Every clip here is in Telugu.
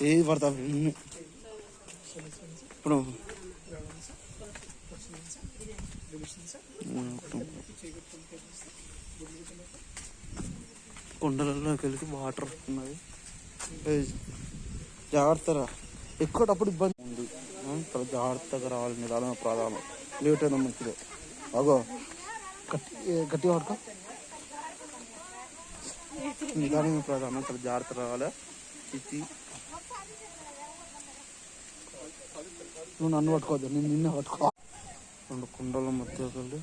ఏది పడతా ఇప్పుడు కొండలలోకి వెళ్ళి వాటర్ వస్తున్నాయి. జాగ్రత్తగా ఎక్కువటప్పుడు ఇబ్బంది ఉంది. జాగ్రత్తగా రావాలి. నిదానం ప్రాధాన్యం లేట్ అయినా మంచిదే. అగో గట్టిగా పడుకో. నిదానం ప్రాధాన్యం. చాలా జాగ్రత్త రావాలి. ఇది నువ్వు నన్ను పట్టుకోవద్దు, నేను నిన్నే పట్టుకో. రెండు కుండల మధ్య వెళ్ళి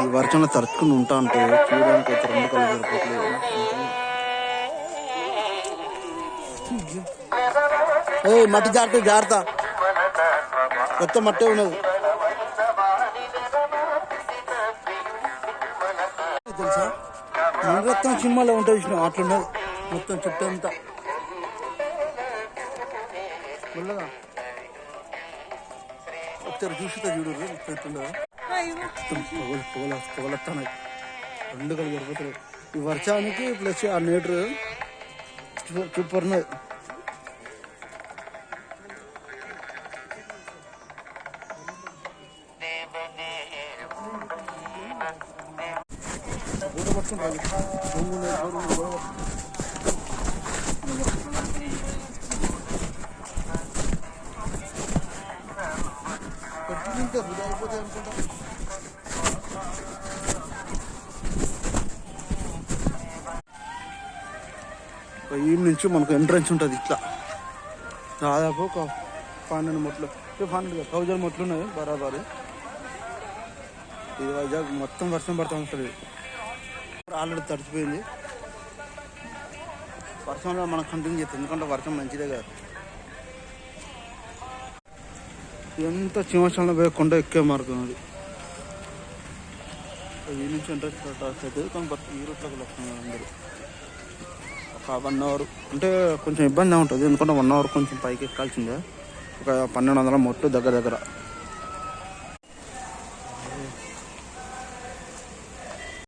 ఈ వర్షంలో తరుచుకుని ఉంటా అంటే చూడడానికి అయితే రెండు కళ్ళు సరిపోవట్లేదు. మట్టి జాగ్రత్త మొత్తం మట్టే ఉన్నది తెలుసా. మొత్తం సినిమాలో ఉంటుంది విషయం అట్లున్నది మొత్తం చుట్టూ అంతా మెల్లగా ఒకసారి చూసితే చూడరు పొగలొస్తాయి. రెండు కళ్ళు సరిపోతుంది ఈ వర్షానికి. ప్లస్ ఆ నేటర్ సూపర్ ఉన్నది. ఈ నుంచి మనకు ఎంట్రన్స్ ఉంటుంది. ఇట్లా దాదాపు ఒక 12 మొట్లు 1000 మొట్లు ఉన్నాయి బరాబరి. ఇది వైజాగ్ మొత్తం వర్షం పడుతూ ఉంటుంది. ఆల్రెడీ తడిచిపోయింది. వర్షంలో మనం కంటిన్యూ చేస్తాం ఎందుకంటే వర్షం మంచిదే కదా. ఎంత సింహాచలంలో పోయే కొండ ఎక్కే మార్గం అది. ఈ నుంచి ఎంట్రన్స్ అవుతుంది కానీ ఈ రూట్లోకి వస్తున్నారు అందరూ. ఒక 1 అవర్ అంటే కొంచెం ఇబ్బంది ఉంటుంది ఎందుకంటే 1 అవర్ కొంచెం పైకి ఎక్కాల్సిందే. ఒక 1200 మొట్టు దగ్గర